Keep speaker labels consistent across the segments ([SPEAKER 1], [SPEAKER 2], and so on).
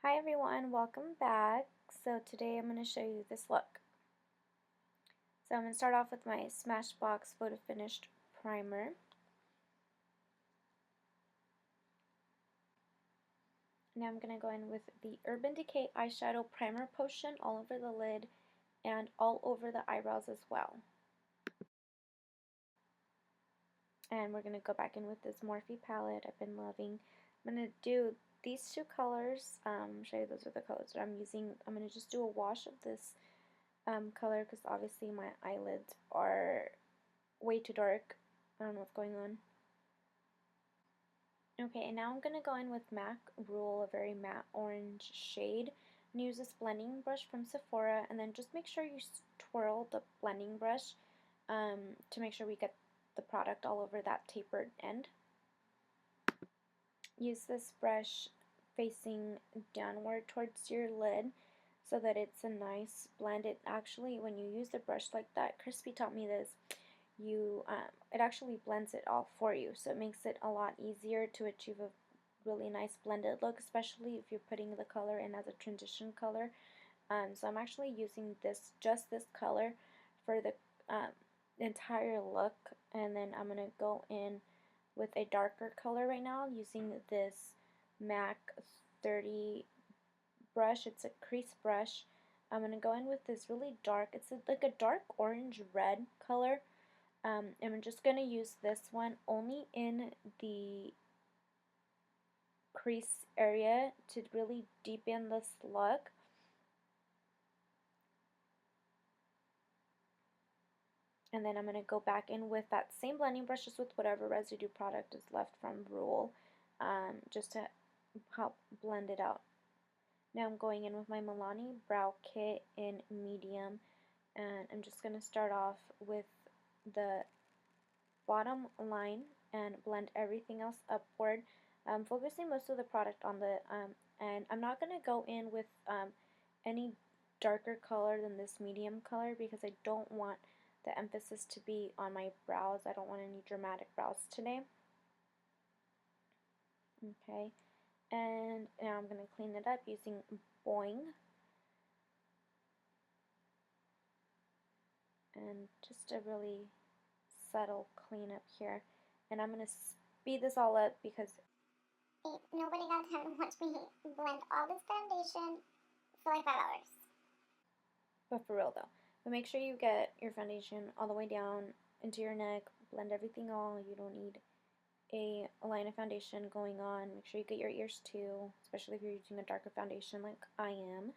[SPEAKER 1] Hi everyone, welcome back. So today I'm going to show you this look. So I'm going to start off with my Smashbox Photo Finished Primer. Now I'm going to go in with the Urban Decay Eyeshadow Primer Potion all over the lid and all over the eyebrows as well. And we're going to go back in with this Morphe palette I've been loving. I'm going to do these two colors. Show you those are the colors that I'm using. I'm going to just do a wash of this color because obviously my eyelids are way too dark. I don't know what's going on. Okay, and now I'm going to go in with MAC Rule, a very matte orange shade, and use this blending brush from Sephora, and then just make sure you twirl the blending brush to make sure we get the product all over that tapered end. Use this brush facing downward towards your lid so that it's a nice blend. It actually, when you use the brush like that, Crispy taught me this, it actually blends it all for you, so it makes it a lot easier to achieve a really nice blended look, especially if you're putting the color in as a transition color. So I'm actually using just this color for the entire look, and then I'm gonna go in with a darker color right now using this MAC 30 brush. It's a crease brush. I'm gonna go in with this really dark, it's like a dark orange red color. And I'm just going to use this one only in the crease area to really deepen this look. And then I'm going to go back in with that same blending brush, just with whatever residue product is left from Rule, just to help blend it out. Now I'm going in with my Milani Brow Kit in medium, and I'm just going to start off with the bottom line and blend everything else upward, focusing most of the product on the and I'm not going to go in with any darker color than this medium color because I don't want the emphasis to be on my brows. I don't want any dramatic brows today. Okay, and now I'm going to clean it up using Boing and just a really subtle cleanup here. And I'm going to speed this all up because
[SPEAKER 2] nobody got time to watch me blend all this foundation for like 5 hours.
[SPEAKER 1] But for real though, but make sure you get your foundation all the way down into your neck, blend everything all. You don't need a line of foundation going on. Make sure you get your ears too, especially if you're using a darker foundation like I am.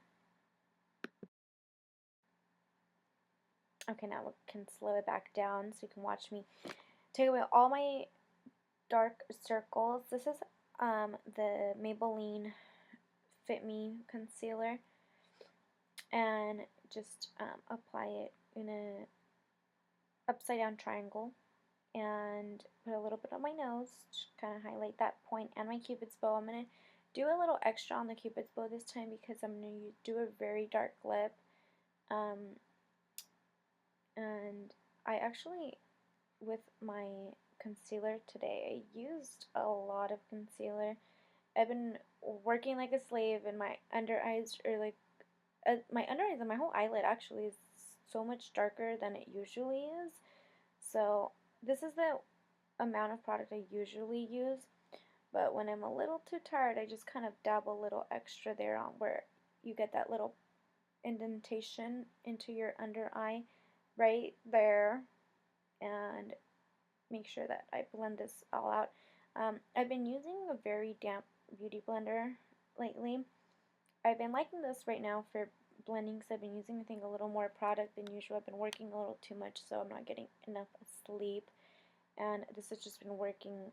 [SPEAKER 1] Okay, now we can slow it back down so you can watch me take away all my dark circles. This is the Maybelline Fit Me Concealer, and just apply it in a upside down triangle and put a little bit on my nose to kind of highlight that point and my cupid's bow. I'm going to do a little extra on the cupid's bow this time because I'm going to do a very dark lip. And I actually, with my concealer today, I used a lot of concealer. I've been working like a slave, and my under eyes are like, my under eyes and my whole eyelid actually is so much darker than it usually is. So this is the amount of product I usually use, but when I'm a little too tired, I just kind of dab a little extra there on where you get that little indentation into your under eye right there, and make sure that I blend this all out. I've been using a very damp beauty blender lately. I've been liking this right now for blending because I've been using, I think, a little more product than usual. I've been working a little too much, so I'm not getting enough sleep, and this has just been working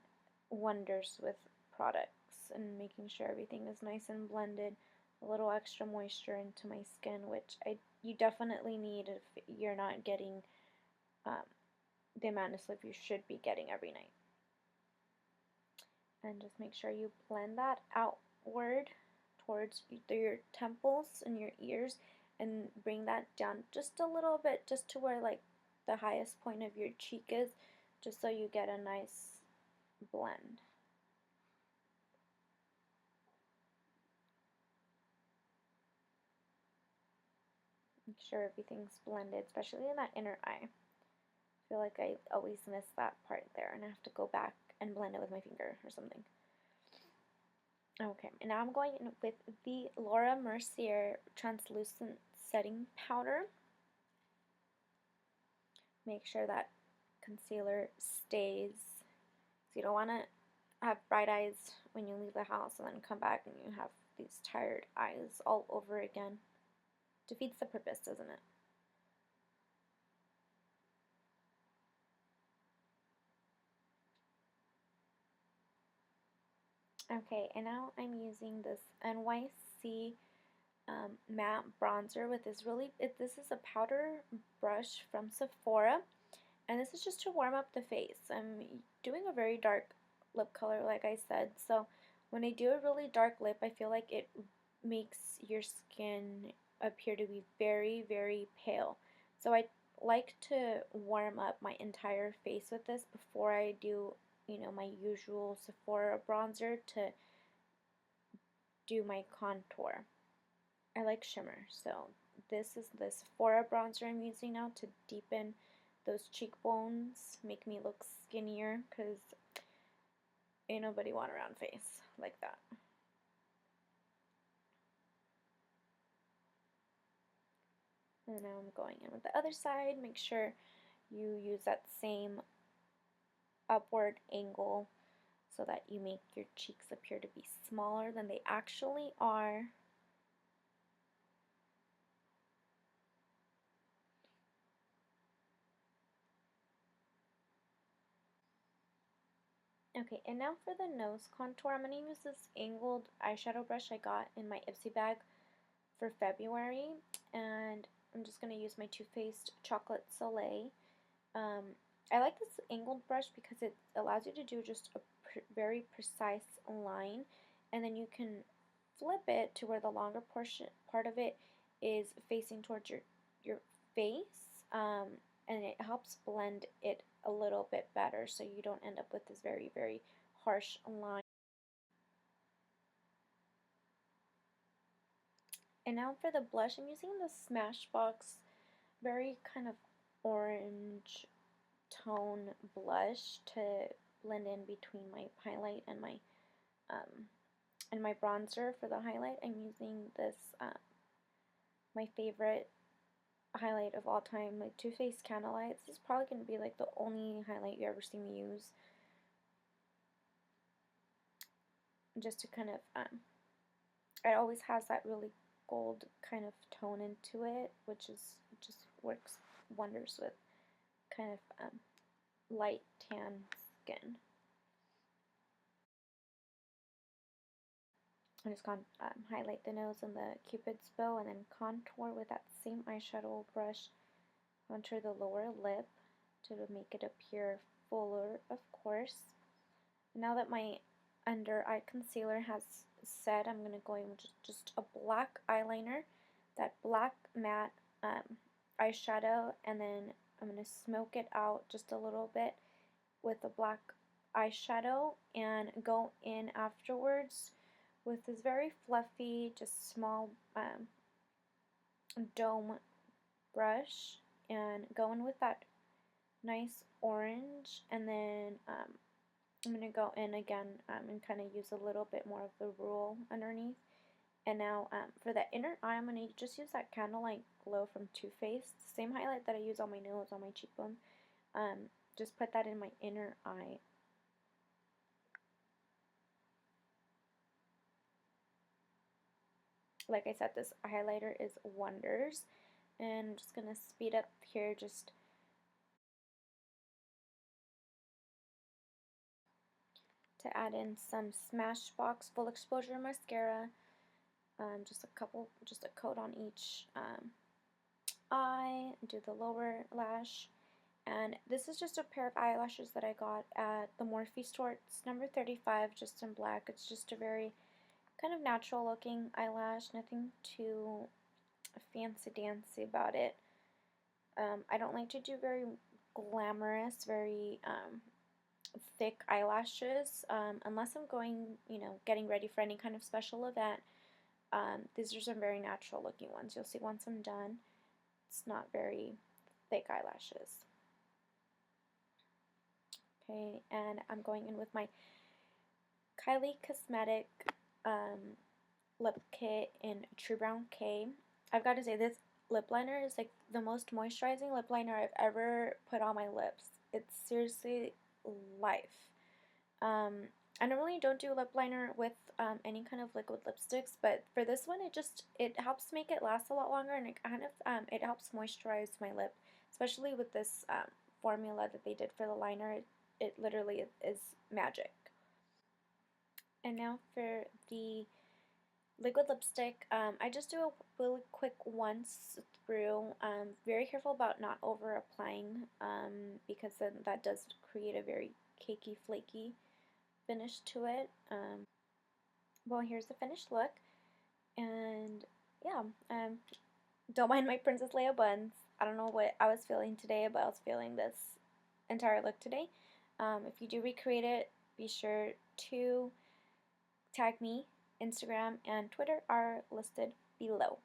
[SPEAKER 1] wonders with products and making sure everything is nice and blended. A little extra moisture into my skin, which you definitely need if you're not getting the amount of sleep you should be getting every night. And just make sure you blend that outward towards your temples and your ears, and bring that down just a little bit, just to where like the highest point of your cheek is, just so you get a nice blend. Make sure everything's blended, especially in that inner eye. I feel like I always miss that part there, and I have to go back and blend it with my finger or something. Okay, and now I'm going in with the Laura Mercier Translucent Setting Powder. Make sure that concealer stays. So you don't want to have bright eyes when you leave the house and then come back and you have these tired eyes all over again. Defeats the purpose, doesn't it? Okay, and now I'm using this NYC matte bronzer with this this is a powder brush from Sephora, and this is just to warm up the face. I'm doing a very dark lip color, like I said, so when I do a really dark lip, I feel like it makes your skin appear to be very, very pale. So I like to warm up my entire face with this before I do, my usual Sephora bronzer to do my contour. I like shimmer, so this is the Sephora bronzer I'm using now to deepen those cheekbones, make me look skinnier, because ain't nobody want a round face like that. And now I'm going in with the other side. Make sure you use that same upward angle so that you make your cheeks appear to be smaller than they actually are. Okay, and now for the nose contour, I'm going to use this angled eyeshadow brush I got in my Ipsy bag for February, and I'm just going to use my Too Faced Chocolate Soleil. I like this angled brush because it allows you to do just a very precise line, and then you can flip it to where the longer part of it is facing towards your face, and it helps blend it a little bit better so you don't end up with this very, very harsh line. And now for the blush, I'm using the Smashbox very kind of orange tone blush to blend in between my highlight and my bronzer. For the highlight, I'm using this my favorite highlight of all time, like Too Faced Candlelight. This is probably going to be like the only highlight you ever see me use, just to kind of it always has that really gold kind of tone into it, which just works wonders with kind of light tan skin. I'm just going to highlight the nose and the cupid's bow, and then contour with that same eyeshadow brush. Contour the lower lip to make it appear fuller, of course. Now that my under eye concealer has set, I'm going to go in with just a black eyeliner, that black matte eyeshadow, and then I'm going to smoke it out just a little bit with a black eyeshadow and go in afterwards with this very fluffy, just small dome brush, and go in with that nice orange, and then I'm going to go in again and kind of use a little bit more of the rule underneath. And now for the inner eye, I'm going to just use that Candlelight Glow from Too Faced. Same highlight that I use on my nose, on my cheekbone. Just put that in my inner eye. Like I said, this highlighter is wonders. And I'm just going to speed up here just to add in some Smashbox Full Exposure Mascara. Just a coat on each eye. Do the lower lash. And this is just a pair of eyelashes that I got at the Morphe store. It's number 35, just in black. It's just a very kind of natural looking eyelash, nothing too fancy-dancy about it. I don't like to do very glamorous, very thick eyelashes unless I'm going, getting ready for any kind of special event. These are some very natural looking ones. You'll see once I'm done. it's not very thick eyelashes. Okay, and I'm going in with my Kylie Cosmetic Lip Kit in TrueBrownK. I've got to say, this lip liner is like the most moisturizing lip liner I've ever put on my lips. It's seriously life. I normally don't do lip liner with any kind of liquid lipsticks, but for this one, it helps make it last a lot longer, and it kind of it helps moisturize my lip, especially with this formula that they did for the liner. It literally is magic. And now for the liquid lipstick, I just do a really quick once through. Very careful about not over applying because then that does create a very cakey, flaky finish to it. Well, here's the finished look, and yeah, don't mind my Princess Leia buns. I don't know what I was feeling today, but I was feeling this entire look today. If you do recreate it, be sure to tag me. Instagram and Twitter are listed below.